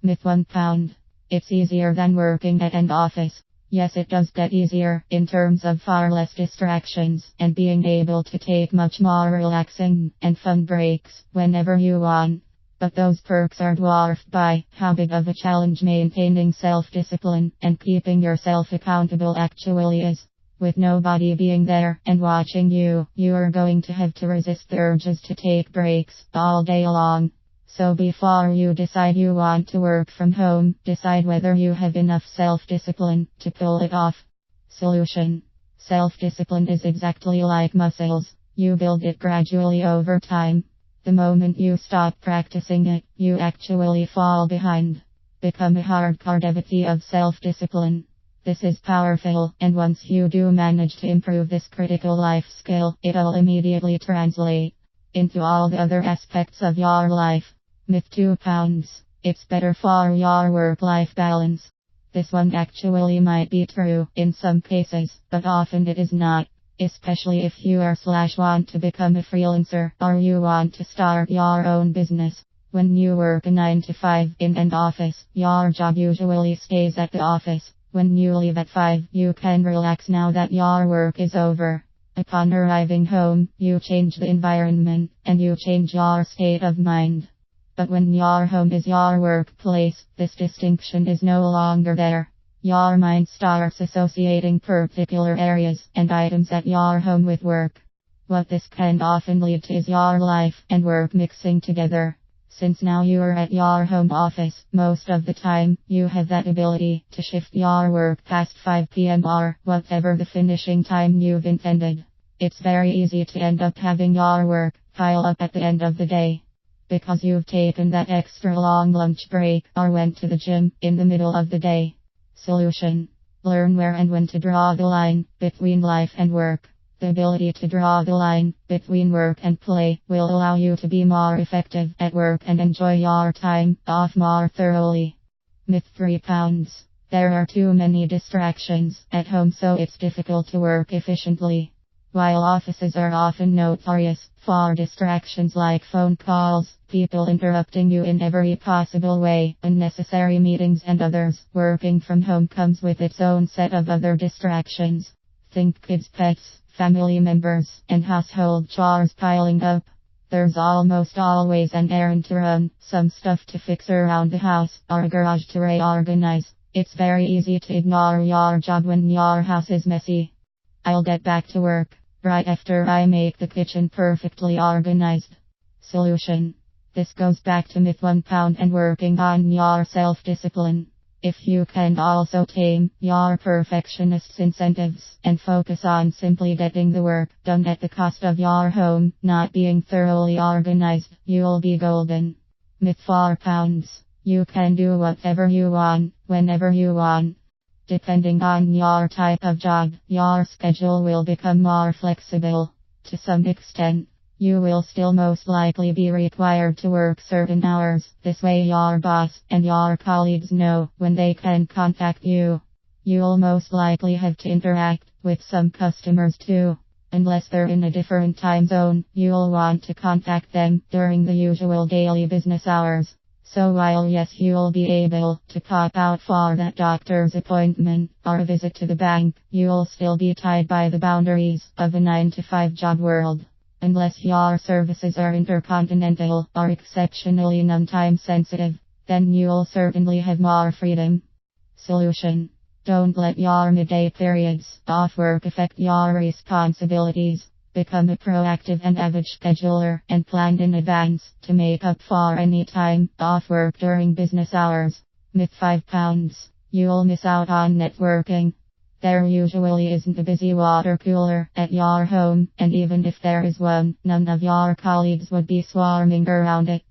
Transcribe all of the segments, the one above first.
Myth 1 pound. It's easier than working at an office. Yes, it does get easier in terms of far less distractions and being able to take much more relaxing and fun breaks whenever you want. But those perks are dwarfed by how big of a challenge maintaining self-discipline and keeping yourself accountable actually is. With nobody being there and watching you, you are going to have to resist the urges to take breaks all day long. So before you decide you want to work from home, decide whether you have enough self-discipline to pull it off. Solution. Self-discipline is exactly like muscles. You build it gradually over time. The moment you stop practicing it, you actually fall behind. Become a hardcore devotee of self-discipline. This is powerful, and once you do manage to improve this critical life skill, it'll immediately translate into all the other aspects of your life. Myth 2 pounds. It's better for your work-life balance. This one actually might be true in some cases, but often it is not. Especially if you want to become a freelancer or you want to start your own business. When you work a 9 to 5 in an office, your job usually stays at the office. When you leave at 5, you can relax now that your work is over. Upon arriving home, you change the environment and you change your state of mind. But when your home is your workplace, this distinction is no longer there. Your mind starts associating particular areas and items at your home with work. What this can often lead to is your life and work mixing together. Since now you are at your home office, most of the time, you have that ability to shift your work past 5 p.m. or whatever the finishing time you've intended. It's very easy to end up having your work pile up at the end of the day. Because you've taken that extra long lunch break or went to the gym in the middle of the day. Solution. Learn where and when to draw the line between life and work. The ability to draw the line between work and play will allow you to be more effective at work and enjoy your time off more thoroughly. Myth 3 pounds. There are too many distractions at home, so it's difficult to work efficiently. While offices are often notorious for distractions like phone calls, people interrupting you in every possible way, unnecessary meetings and others, working from home comes with its own set of other distractions. Think kids, pets, family members, and household chores piling up. There's almost always an errand to run, some stuff to fix around the house, or a garage to reorganize. It's very easy to ignore your job when your house is messy. I'll get back to work right after I make the kitchen perfectly organized. Solution. This goes back to myth 1 pound and working on your self-discipline. If you can also tame your perfectionist's incentives and focus on simply getting the work done at the cost of your home not being thoroughly organized, you'll be golden. Myth 4 pounds. You can do whatever you want, whenever you want. Depending on your type of job, your schedule will become more flexible. To some extent, you will still most likely be required to work certain hours. This way your boss and your colleagues know when they can contact you. You'll most likely have to interact with some customers too. Unless they're in a different time zone, you'll want to contact them during the usual daily business hours. So while yes, you'll be able to pop out for that doctor's appointment or a visit to the bank, you'll still be tied by the boundaries of a 9 to 5 job world. Unless your services are intercontinental or exceptionally non-time sensitive, then you'll certainly have more freedom. Solution. Don't let your midday periods off work affect your responsibilities. Become a proactive and avid scheduler and plan in advance to make up for any time off work during business hours. Myth 5 pounds. You'll miss out on networking. There usually isn't a busy water cooler at your home, and even if there is one, none of your colleagues would be swarming around it.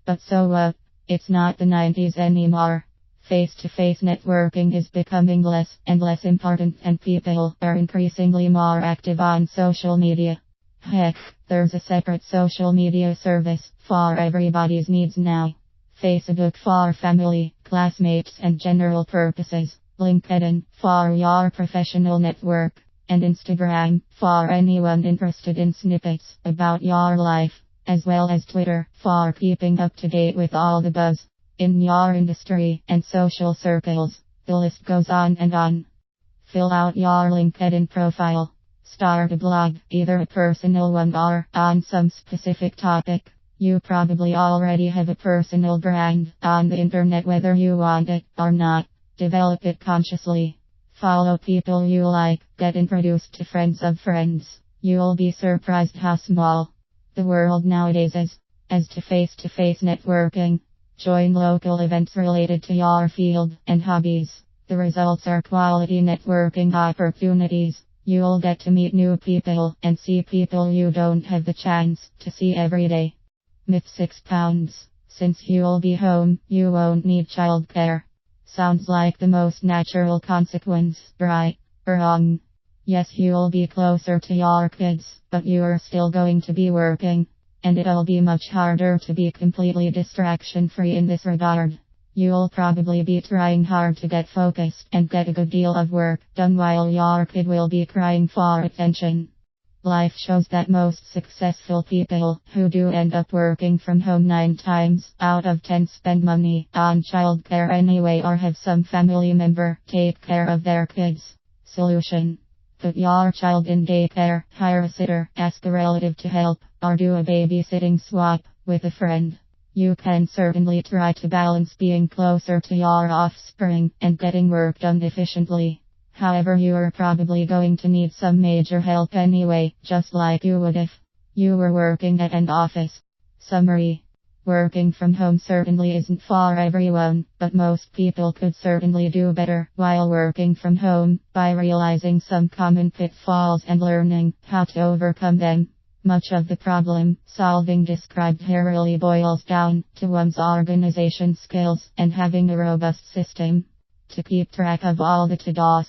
But so what? It's not the 90s anymore. Face-to-face networking is becoming less and less important, and people are increasingly more active on social media. Heck, there's a separate social media service for everybody's needs now. Facebook for family, classmates and general purposes. LinkedIn for your professional network. And Instagram for anyone interested in snippets about your life. As well as Twitter for keeping up to date with all the buzz. in your industry and social circles. The list goes on and on. Fill out your LinkedIn profile. Start a blog, either a personal one or on some specific topic. You probably already have a personal brand on the internet, whether you want it or not. Develop it consciously. Follow people you like, get introduced to friends of friends. You'll be surprised how small the world nowadays is. As to face-to-face networking, join local events related to your field and hobbies. The results are quality networking opportunities. You'll get to meet new people and see people you don't have the chance to see every day. Myth: £6. Since you'll be home, you won't need childcare. Sounds like the most natural consequence, right? Wrong. Yes, you'll be closer to your kids, but you're still going to be working. And it'll be much harder to be completely distraction-free in this regard. You'll probably be trying hard to get focused and get a good deal of work done while your kid will be crying for attention. Life shows that most successful people who do end up working from home 9 times out of 10 spend money on childcare anyway or have some family member take care of their kids. Solution: put your child in daycare, hire a sitter, ask a relative to help, or do a babysitting swap with a friend. You can certainly try to balance being closer to your offspring and getting work done efficiently. However, you are probably going to need some major help anyway, just like you would if you were working at an office. Summary: working from home certainly isn't for everyone, but most people could certainly do better while working from home by realizing some common pitfalls and learning how to overcome them. Much of the problem solving described here really boils down to one's organization skills and having a robust system to keep track of all the to-dos.